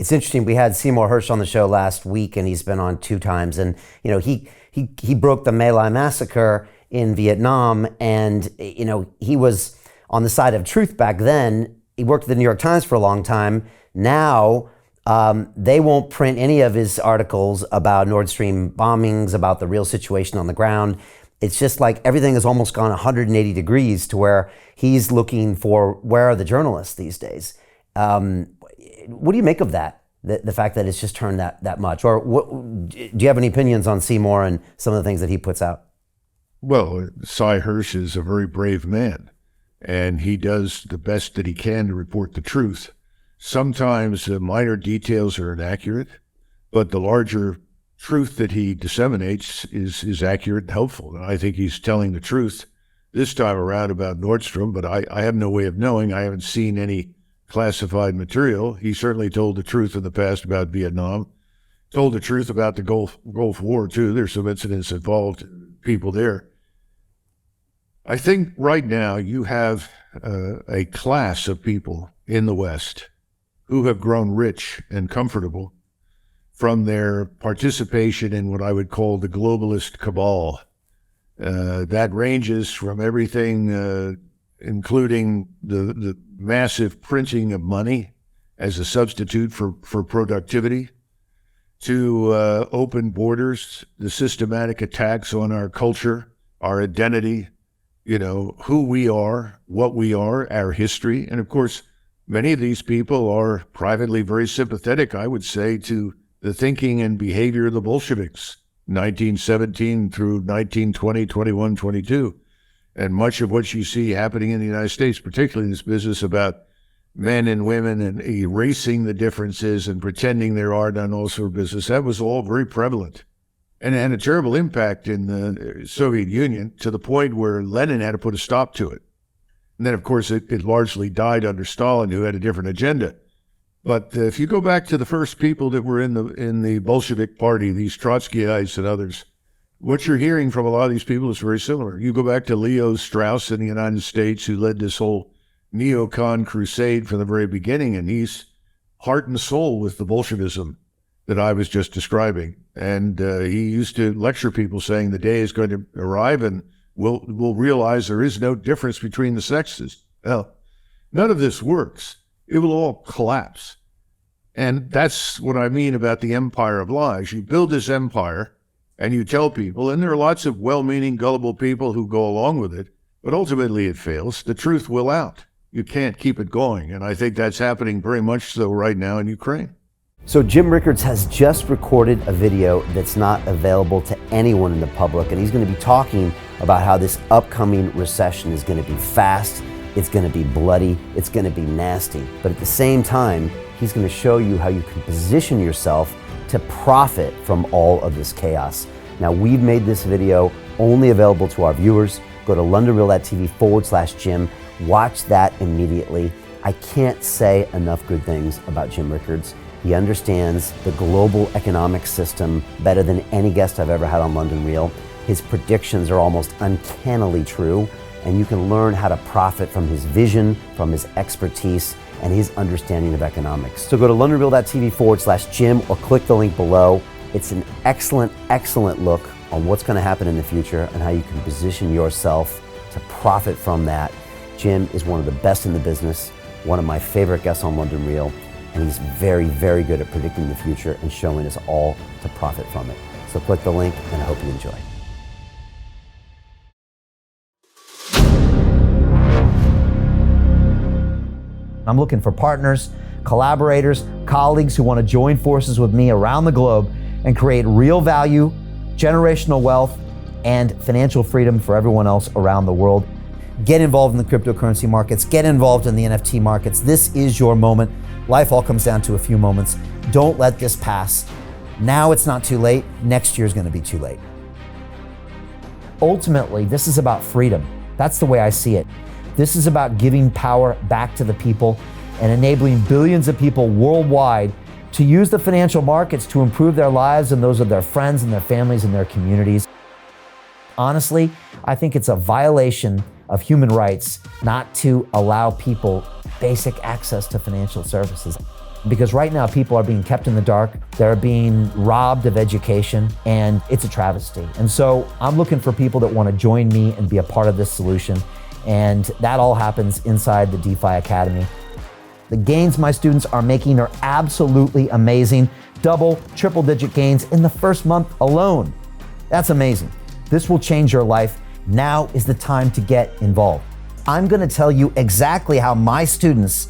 It's interesting. We had Seymour Hersh on the show last week, and he's been on 2 times. And he broke the My Lai massacre in Vietnam, and he was on the side of truth back then. He worked at the New York Times for a long time. Now they won't print any of his articles about Nord Stream bombings, about the real situation on the ground. It's just like everything has almost gone 180 degrees to where he's looking for, where are the journalists these days? What do you make of that? The fact that it's just turned that much? Or do you have any opinions on Seymour and some of the things that he puts out? Well, Cy Hersh is a very brave man, and he does the best that he can to report the truth. Sometimes minor details are inaccurate, but the larger truth that he disseminates is accurate and helpful. And I think he's telling the truth this time around about Nordstrom, but I have no way of knowing. I haven't seen any classified material. He certainly told the truth in the past about Vietnam, told the truth about the Gulf War too. There's some incidents involved people there. I think right now you have a class of people in the West who have grown rich and comfortable from their participation in what I would call the globalist cabal. That ranges from everything, including the massive printing of money as a substitute for productivity, to open borders, the systematic attacks on our culture, our identity, who we are, what we are, our history. And of course, many of these people are privately very sympathetic, I would say, to the thinking and behavior of the Bolsheviks, 1917 through 1920, 21, 22. And much of what you see happening in the United States, particularly this business about men and women and erasing the differences and pretending there are none, all sort of business, that was all very prevalent and had a terrible impact in the Soviet Union, to the point where Lenin had to put a stop to it. And then, of course, it largely died under Stalin, who had a different agenda. But if you go back to the first people that were in the Bolshevik Party, these Trotskyites and others, what you're hearing from a lot of these people is very similar. You go back to Leo Strauss in the United States, who led this whole neocon crusade from the very beginning, and he's heart and soul with the Bolshevism that I was just describing. And he used to lecture people saying the day is going to arrive and we'll realize there is no difference between the sexes. Well, none of this works. It will all collapse. And that's what I mean about the empire of lies. You build this empire and you tell people, and there are lots of well-meaning, gullible people who go along with it, but ultimately it fails. The truth will out. You can't keep it going. And I think that's happening very much so right now in Ukraine. So Jim Rickards has just recorded a video that's not available to anyone in the public, and he's going to be talking about how this upcoming recession is going to be fast, it's going to be bloody, it's going to be nasty. But at the same time, he's going to show you how you can position yourself to profit from all of this chaos. Now, we've made this video only available to our viewers. Go to londonreal.tv/Jim. Watch that immediately. I can't say enough good things about Jim Rickards. He understands the global economic system better than any guest I've ever had on London Real. His predictions are almost uncannily true, and you can learn how to profit from his vision, from his expertise, and his understanding of economics. So go to londonreal.tv/Jim or click the link below. It's an excellent, excellent look on what's going to happen in the future and how you can position yourself to profit from that. Jim is one of the best in the business, one of my favorite guests on London Real, and he's very, very good at predicting the future and showing us all to profit from it. So click the link, and I hope you enjoy. I'm looking for partners, collaborators, colleagues who want to join forces with me around the globe and create real value, generational wealth, and financial freedom for everyone else around the world. Get involved in the cryptocurrency markets, get involved in the NFT markets. This is your moment. Life all comes down to a few moments. Don't let this pass. Now it's not too late. Next year's going to be too late. Ultimately, this is about freedom. That's the way I see it. This is about giving power back to the people and enabling billions of people worldwide to use the financial markets to improve their lives and those of their friends and their families and their communities. Honestly, I think it's a violation of human rights not to allow people basic access to financial services. Because right now people are being kept in the dark, they're being robbed of education, and it's a travesty. And so I'm looking for people that want to join me and be a part of this solution. And that all happens inside the DeFi Academy. The gains my students are making are absolutely amazing. Double, triple digit gains in the first month alone. That's amazing. This will change your life. Now is the time to get involved. I'm going to tell you exactly how my students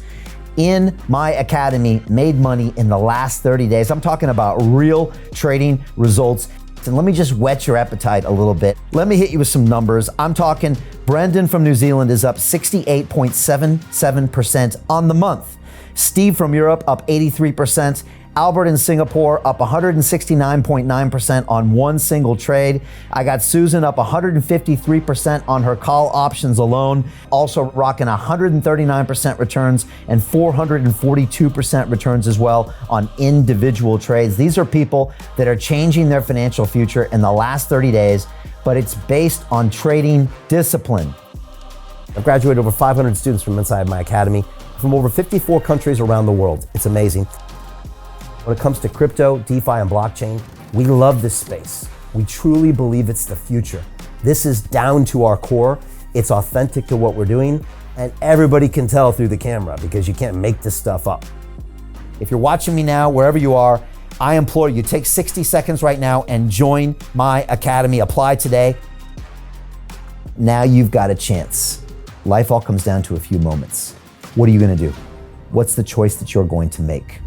in my academy made money in the last 30 days. I'm talking about real trading results. And let me just whet your appetite a little bit. Let me hit you with some numbers. I'm talking Brendan from New Zealand is up 68.77% on the month. Steve from Europe up 83%. Albert in Singapore up 169.9% on one single trade. I got Susan up 153% on her call options alone, also rocking 139% returns and 442% returns as well on individual trades. These are people that are changing their financial future in the last 30 days, but it's based on trading discipline. I've graduated over 500 students from inside my academy from over 54 countries around the world. It's amazing. When it comes to crypto, DeFi, and blockchain, we love this space. We truly believe it's the future. This is down to our core. It's authentic to what we're doing, and everybody can tell through the camera because you can't make this stuff up. If you're watching me now, wherever you are, I implore you, take 60 seconds right now and join my academy. Apply today. Now you've got a chance. Life all comes down to a few moments. What are you going to do? What's the choice that you're going to make?